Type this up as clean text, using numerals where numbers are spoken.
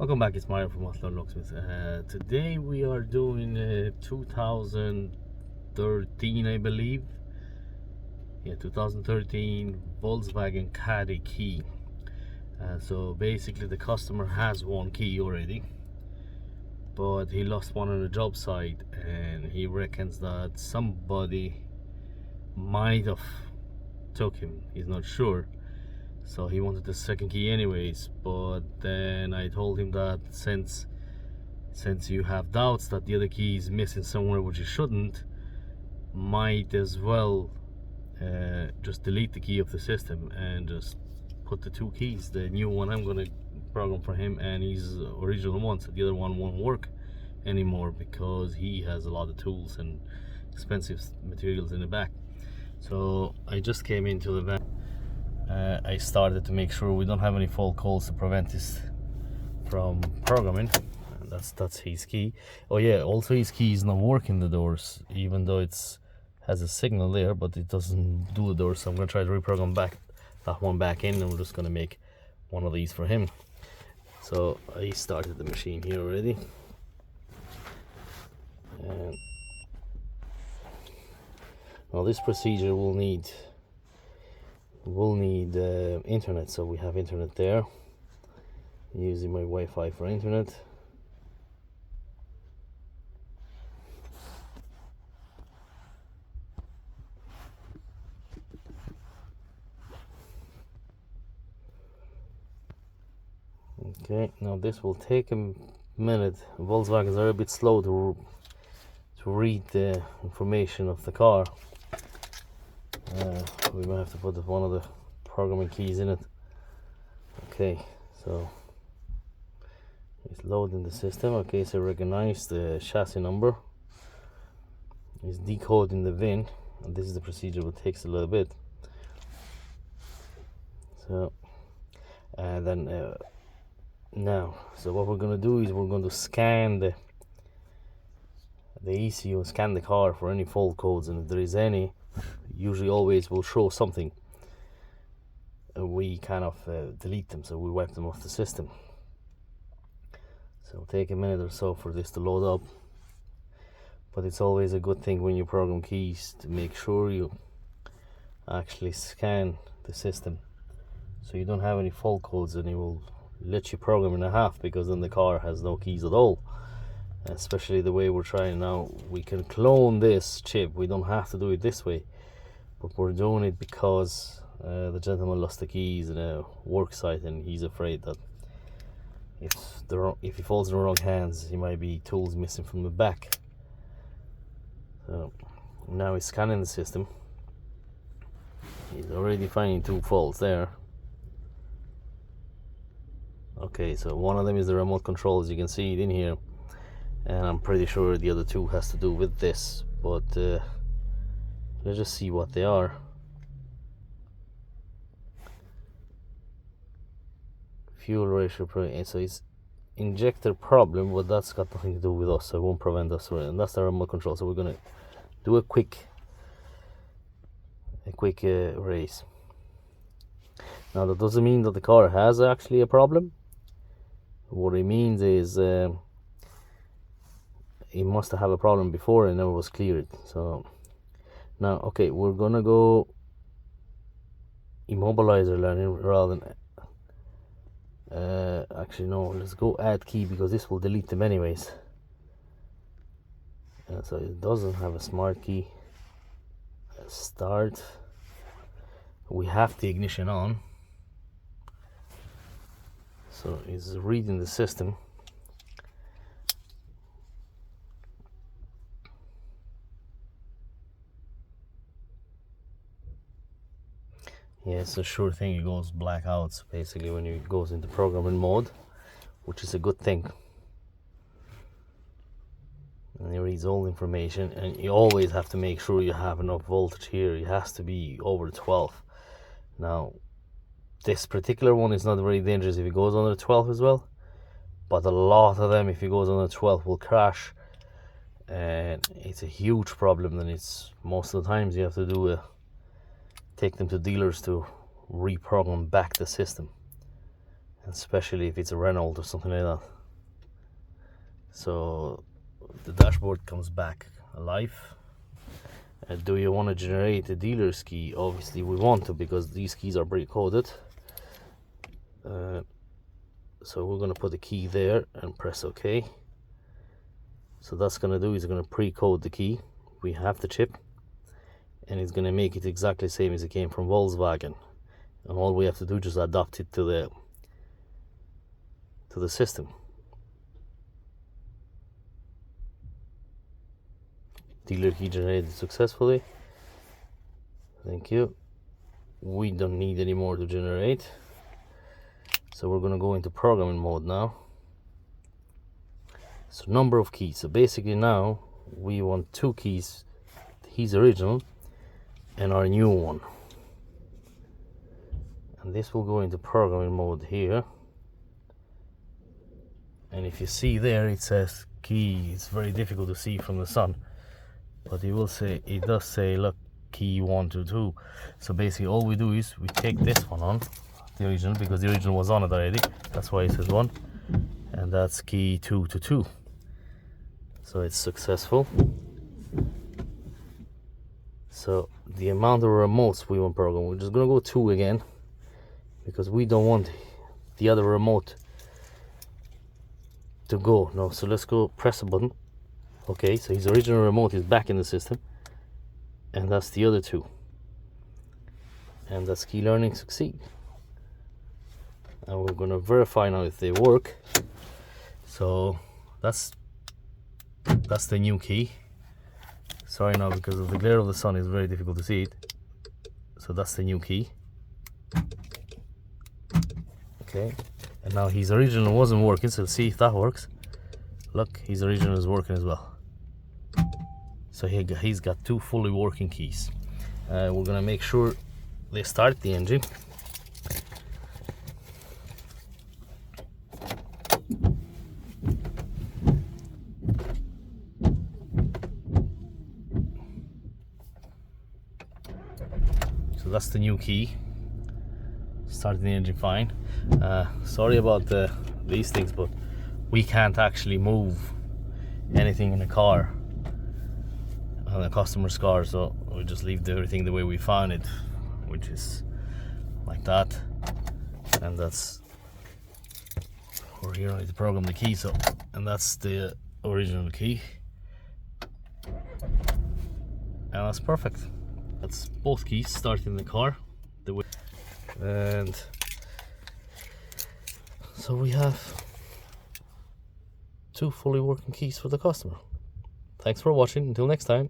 Welcome back, it's Mario from Oslo Locksmith. Today we are doing 2013, I believe. Yeah, 2013 Volkswagen Caddy key. So basically the customer has one key already, but he lost one on a job site and he reckons that somebody might have took him. He's not sure. So he wanted the second key anyways, but then I told him that since you have doubts that the other key is missing somewhere, which it shouldn't, might as well just delete the key of the system and just put the two keys, the new one I'm going to program for him and his original one, so the other one won't work anymore because he has a lot of tools and expensive materials in the back. So I just came into the van. I started to make sure we don't have any fault codes to prevent this from programming. And that's his key. Oh yeah, also his key is not working the doors, even though it's has a signal there, but it doesn't do the doors. So I'm gonna try to reprogram that one back in, and we're just gonna make one of these for him. So I started the machine here already. And now this procedure will need internet, so we have internet there, using my Wi-Fi for internet. Okay, now this will take a minute. Volkswagens are a bit slow to read the information of the car. We might have to put one of the programming keys in it. Okay, so it's loading the system. Okay, so recognize the chassis number. It's decoding the VIN, and this is the procedure that takes a little bit. So, and then now, so what we're going to do is we're going to scan the ECU, scan the car for any fault codes, and if there is any, usually always will show something. We kind of delete them, so we wipe them off the system. So it'll take a minute or so for this to load up, but it's always a good thing when you program keys to make sure you actually scan the system so you don't have any fault codes, and it will let you program in a half, because then the car has no keys at all. Especially the way we're trying now, we can clone this chip. We don't have to do it this way, but we're doing it because the gentleman lost the keys in a work site, and he's afraid that if he falls in the wrong hands, he might be tools missing from the back. So now he's scanning the system. He's already finding two faults there. Okay, so one of them is the remote control, as you can see it in here, and I'm pretty sure the other two has to do with this, but let's just see what they are. Fuel ratio, so it's injector problem, but that's got nothing to do with us, so it won't prevent us, and that's the remote control. So we're gonna do a quick race. Now that doesn't mean that the car has actually a problem. What it means is it must have a problem before and never was cleared. So now, okay, we're gonna go immobilizer learning rather than actually no, let's go add key, because this will delete them anyways. So it doesn't have a smart key. Start. We have the ignition on, so it's reading the system. Yeah, it's a sure thing, it goes blackouts basically when it goes into programming mode, which is a good thing. And it reads all information, and you always have to make sure you have enough voltage here. It has to be over 12. Now this particular one is not very dangerous if it goes under 12 as well, but a lot of them, if it goes under 12, will crash, and it's a huge problem. Then it's most of the times you have to take them to dealers to reprogram back the system, especially if it's a Renault or something like that. So the dashboard comes back alive. Do you want to generate a dealer's key? Obviously we want to, because these keys are pre-coded. So we're going to put the key there and press OK. So that's going to do is going to pre-code the key. We have the chip, and it's going to make it exactly the same as it came from Volkswagen, and all we have to do is just adopt it to the system. Dealer key generated successfully. Thank you. We don't need any more to generate, so we're going to go into programming mode now. So number of keys. So basically now we want 2 keys, his original and our new one. And this will go into programming mode here. And if you see there, it says key. It's very difficult to see from the sun, but it will say, it does say, look, key 1 to 2. So basically all we do is we take this one on, the original, because the original was on it already. That's why it says 1. And that's key 2 to 2. So it's successful. So the amount of remotes we want program, we're just gonna go 2 again, because we don't want the other remote to go. No, so let's go press a button. Okay, so his original remote is back in the system, and that's the other 2. And that's key learning succeed. And we're gonna verify now if they work. So that's the new key. Sorry now, because of the glare of the sun, it's very difficult to see it. So that's the new key. Okay, and now his original wasn't working, so let's see if that works. Look, his original is working as well. So he's got 2 fully working keys. We're gonna make sure they start the engine. So that's the new key. Started the engine fine. Sorry about these things, but we can't actually move anything in the car, on a customer's car, so we just leave everything the way we found it, which is like that. And that's, we're here to program the key. So, and that's the original key, and that's perfect. That's both keys starting the car the way. And so we have 2 fully working keys for the customer. Thanks for watching. Until next time.